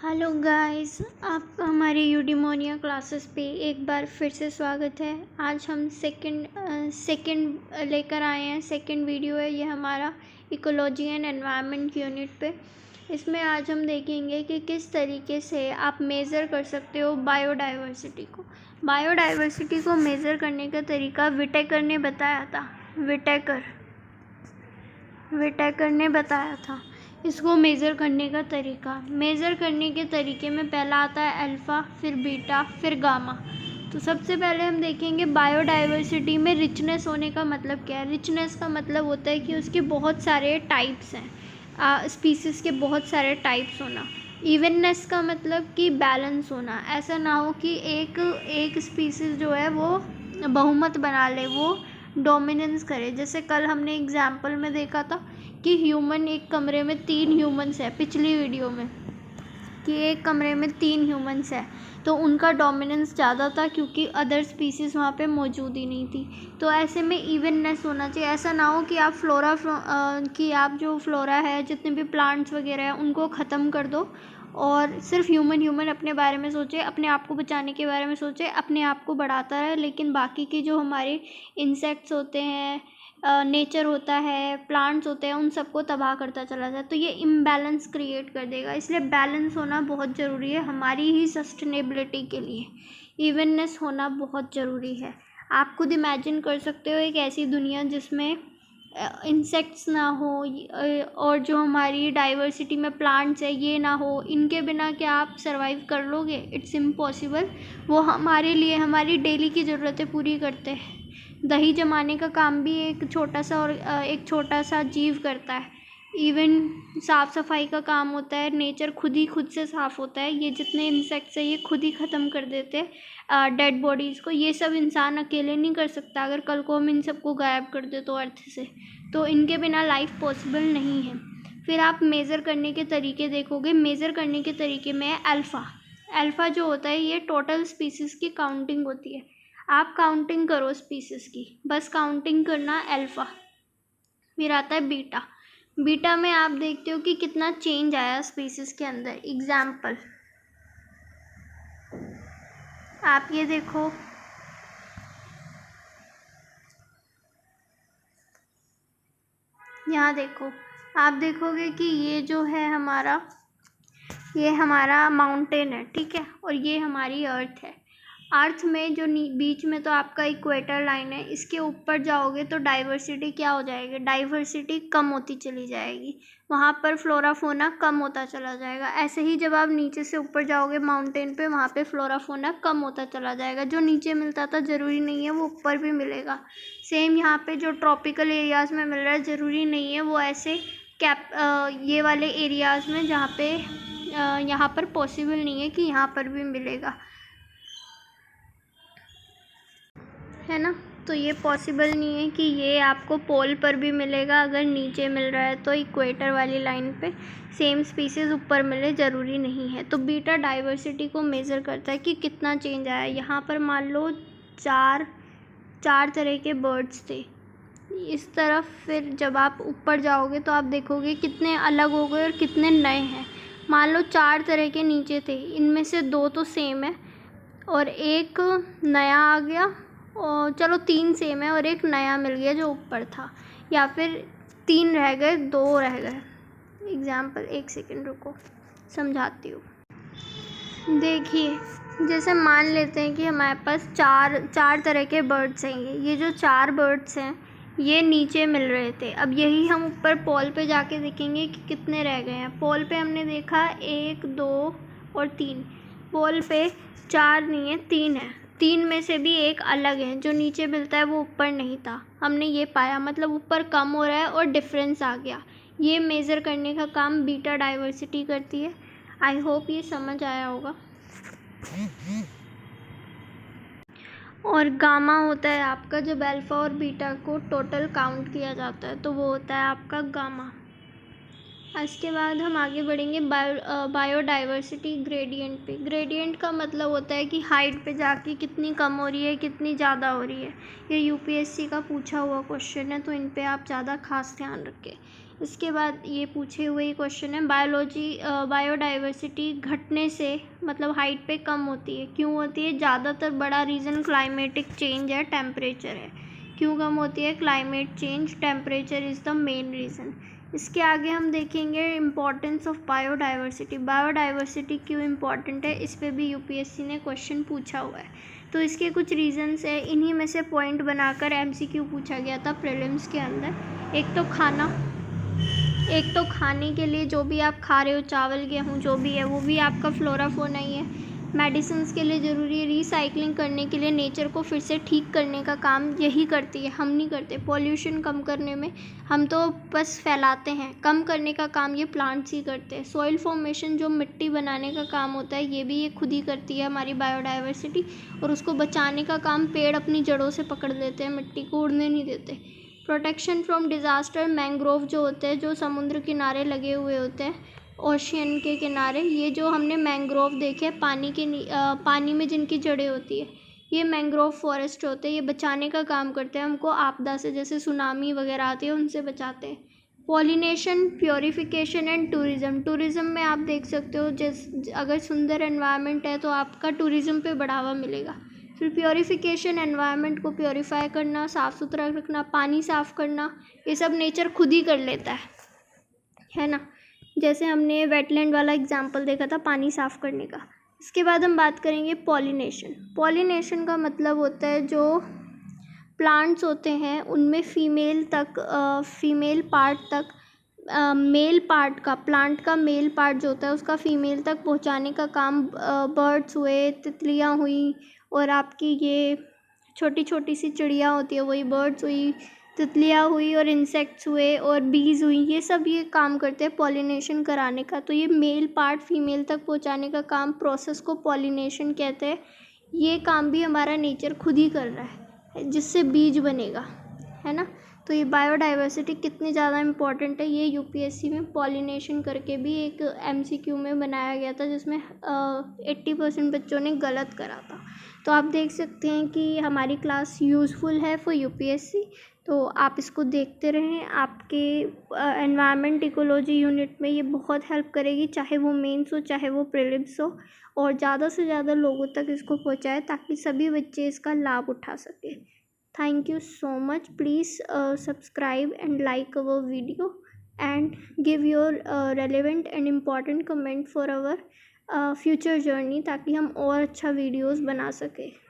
Hello guys, आपका हमारे eudaimonia classes पे एक बार फिर से स्वागत है। आज हम सेकंड लेकर आए हैं। सेकंड वीडियो है ये हमारा इकोलॉजी एंड एनवायरनमेंट यूनिट पे। इसमें आज हम देखेंगे कि किस तरीके से आप मेज़र कर सकते हो बायोडाइवर्सिटी को। बायोडाइवर्सिटी को मेज़र करने का तरीका विटेकर ने बताया था। विटेकर ने बताया था इसको मेज़र करने का तरीका। मेज़र करने के तरीके में पहला आता है अल्फ़ा, फिर बीटा, फिर गामा। तो सबसे पहले हम देखेंगे बायोडाइवर्सिटी में रिचनेस होने का मतलब क्या है। रिचनेस का मतलब होता है कि उसके बहुत सारे टाइप्स हैं, स्पीसीज़ के बहुत सारे टाइप्स होना। इवननेस का मतलब कि बैलेंस होना, ऐसा ना हो कि एक स्पीसीज़ जो है वो बहुमत बना ले, वो डोमिनेंस करे। जैसे कल हमने एग्जाम्पल में देखा था कि एक कमरे में 3 ह्यूमंस है, पिछली वीडियो में, कि एक कमरे में 3 ह्यूमंस है तो उनका डोमिनेंस ज़्यादा था क्योंकि अदर स्पीसीज़ वहाँ पे मौजूद ही नहीं थी। तो ऐसे में इवननेस होना चाहिए। ऐसा ना हो कि आप जो फ्लोरा है, जितने भी प्लांट्स वगैरह हैं उनको ख़त्म कर दो और सिर्फ ह्यूमन अपने बारे में सोचे, अपने आप को बचाने के बारे में सोचे, अपने आप को बढ़ाता रहे, लेकिन बाकी के जो हमारे इंसेक्ट्स होते हैं, नेचर होता है, प्लांट्स होते हैं, उन सबको तबाह करता चला जाए, तो ये इम्बैलेंस क्रिएट कर देगा। इसलिए बैलेंस होना बहुत ज़रूरी है हमारी ही सस्टेनेबिलिटी के लिए। इवननेस होना बहुत ज़रूरी है। आप खुद इमेजिन कर सकते हो एक ऐसी दुनिया जिसमें इंसेक्ट्स ना हो और जो हमारी डाइवर्सिटी में प्लांट्स है ये ना हो। इनके बिना क्या आप सर्वाइव कर लोगे? It's impossible. वो हमारे लिए हमारी डेली की ज़रूरतें पूरी करते हैं। दही जमाने का काम भी एक छोटा सा जीव करता है। इवन साफ़ सफाई का काम होता है, नेचर खुद से साफ़ होता है। ये जितने इंसेक्ट्स हैं ये खुद ही ख़त्म कर देते हैं डेड बॉडीज़ को। ये सब इंसान अकेले नहीं कर सकता। अगर कल को हम इन सबको गायब कर दे तो अर्थ से, तो इनके बिना लाइफ पॉसिबल नहीं है। फिर आप मेज़र करने के तरीके देखोगे। मेज़र करने के तरीके में है अल्फ़ा जो होता है ये टोटल स्पीसीज़ की काउंटिंग होती है। आप काउंटिंग करो स्पीसीज़ की, बस काउंटिंग करना अल्फ़ा। फिर आता है बीटा में आप देखते हो कि कितना चेंज आया स्पीसीज़ के अंदर। एग्जाम्पल आप ये देखो, यहाँ देखो, आप देखोगे कि ये जो है ये हमारा माउंटेन है, ठीक है, और ये हमारी अर्थ है। अर्थ में जो बीच में तो आपका इक्वेटर लाइन है, इसके ऊपर जाओगे तो डाइवर्सिटी क्या हो जाएगी? डाइवर्सिटी कम होती चली जाएगी। वहाँ पर फ्लोरा फोना कम होता चला जाएगा। ऐसे ही जब आप नीचे से ऊपर जाओगे माउंटेन पे, वहाँ पे फ्लोरा फोना कम होता चला जाएगा। जो नीचे मिलता था ज़रूरी नहीं है वो ऊपर भी मिलेगा। सेम यहाँ पे जो ट्रॉपिकल एरियाज़ में मिल रहा है ज़रूरी नहीं है वो ऐसे ये वाले एरियाज़ में जहाँ पे यहाँ पर पॉसिबल नहीं है कि यहाँ पर भी मिलेगा, है ना। तो ये पॉसिबल नहीं है कि ये आपको पोल पर भी मिलेगा। अगर नीचे मिल रहा है तो इक्वेटर वाली लाइन पे सेम स्पीसीज़ ऊपर मिले ज़रूरी नहीं है। तो बीटा डाइवर्सिटी को मेज़र करता है कि कितना चेंज आया। यहाँ पर मान लो चार तरह के बर्ड्स थे इस तरफ। फिर जब आप ऊपर जाओगे तो आप देखोगे कितने अलग हो गए और कितने नए हैं। मान लो 4 तरह के नीचे थे, इनमें से 2 तो सेम है और एक नया आ गया, और चलो 3 सेम है और एक नया मिल गया जो ऊपर था, या फिर 3 रह गए, 2 रह गए। एग्जाम्पल, एक सेकंड रुको, समझाती हूँ। देखिए, जैसे मान लेते हैं कि हमारे पास चार तरह के बर्ड्स हैं। ये जो 4 बर्ड्स हैं ये नीचे मिल रहे थे। अब यही हम ऊपर पोल पे जाके देखेंगे कि कितने रह गए हैं। पोल पे हमने देखा 1, 2 और 3। पोल पे 4 नहीं है, 3 है। 3 में से भी एक अलग है, जो नीचे मिलता है वो ऊपर नहीं था। हमने ये पाया, मतलब ऊपर कम हो रहा है और डिफरेंस आ गया। ये मेज़र करने का काम बीटा डाइवर्सिटी करती है। आई होप ये समझ आया होगा। और गामा होता है आपका, जब अल्फ़ा और बीटा को टोटल काउंट किया जाता है तो वो होता है आपका गामा। इसके बाद हम आगे बढ़ेंगे बायोडाइवर्सिटी ग्रेडियंट पे। ग्रेडियंट का मतलब होता है कि हाइट पे जाके कितनी कम हो रही है, कितनी ज़्यादा हो रही है। ये यूपीएससी का पूछा हुआ क्वेश्चन है, तो इन पे आप ज़्यादा खास ध्यान रखें। इसके बाद ये पूछे हुए ही क्वेश्चन है, बायोडाइवर्सिटी घटने से मतलब हाइट पे कम होती है, क्यों होती है? ज़्यादातर बड़ा रीज़न क्लाइमेटिक चेंज है, टेम्परेचर है। क्यों कम होती है? Climate change, temperature is the main reason. इसके आगे हम देखेंगे इम्पॉर्टेंस ऑफ बायोडाइवर्सिटी। बायोडाइवर्सिटी क्यों इम्पॉर्टेंट है, इस पर भी यूपीएससी ने क्वेश्चन पूछा हुआ है। तो इसके कुछ रीज़न्स है, इन्हीं में से पॉइंट बनाकर एमसीक्यू पूछा गया था प्रीलिम्स के अंदर। एक तो खाने के लिए जो भी आप खा रहे हो, चावल गेहूँ जो भी है, वो भी आपका फ्लोरा फौना ही है। मेडिसिन्स के लिए ज़रूरी है, रिसाइकलिंग करने के लिए, नेचर को फिर से ठीक करने का काम यही करती है, हम नहीं करते। पॉल्यूशन कम करने में हम तो बस फैलाते हैं, कम करने का काम ये प्लांट्स ही करते हैं। सॉइल फॉर्मेशन जो मिट्टी बनाने का काम होता है, ये भी ये खुद ही करती है हमारी बायोडाइवर्सिटी, और उसको बचाने का काम पेड़ अपनी जड़ों से पकड़ लेते हैं, मिट्टी को उड़ने नहीं देते। प्रोटेक्शन फ्रॉम डिज़ास्टर, मैंग्रोव जो होते हैं, जो समुद्र किनारे लगे हुए होते हैं, ओशियन के किनारे, ये जो हमने मैंग्रोव देखे पानी में जिनकी जड़ें होती है, ये मैंग्रोव फॉरेस्ट होते हैं। ये बचाने का काम करते हैं, हमको आपदा से, जैसे सुनामी वगैरह आती है उनसे बचाते हैं। Pollination, purification and tourism. Tourism में आप देख सकते हो, अगर सुंदर एनवायरनमेंट है तो आपका टूरिज़्म पे बढ़ावा मिलेगा। फिर प्योरीफिकेशन, एनवायरनमेंट को प्योरीफाई करना, साफ़ सुथरा रखना, पानी साफ़ करना, ये सब नेचर खुद ही कर लेता है ना। जैसे हमने वेटलैंड वाला एग्जांपल देखा था पानी साफ़ करने का। इसके बाद हम बात करेंगे पॉलिनेशन। पॉलिनेशन का मतलब होता है जो प्लांट्स होते हैं उनमें फीमेल पार्ट तक, मेल पार्ट का, प्लांट का मेल पार्ट जो होता है उसका फीमेल तक पहुंचाने का काम बर्ड्स हुए, तितलियां हुई, और आपकी ये छोटी छोटी सी चिड़िया होती है, वही बर्ड्स हुई, तितलियां हुई, और इंसेक्ट्स हुए, और बीज हुई, ये सब ये काम करते हैं पॉलिनेशन कराने का। तो ये मेल पार्ट फीमेल तक पहुंचाने का काम, प्रोसेस को पॉलिनेशन कहते हैं। ये काम भी हमारा नेचर खुद ही कर रहा है, जिससे बीज बनेगा, है ना। तो ये बायोडाइवर्सिटी कितनी ज़्यादा इम्पॉर्टेंट है, ये यूपीएससी में पॉलिनेशन करके भी एक एमसीक्यू में बनाया गया था, जिसमें 80% बच्चों ने गलत करा था। तो आप देख सकते हैं कि हमारी क्लास यूज़फुल है फॉर यूपीएससी, तो आप इसको देखते रहें। आपके एनवायरनमेंट इकोलॉजी यूनिट में ये बहुत हेल्प करेगी, चाहे वो मेंस हो चाहे वो प्रीलिम्स हो, और ज़्यादा से ज़्यादा लोगों तक इसको पहुँचाए ताकि सभी बच्चे इसका लाभ उठा सकें। Thank you so much. Please subscribe and like our video and give your relevant and important comment for our future journey, ताकि हम और अच्छा वीडियोस बना सकें।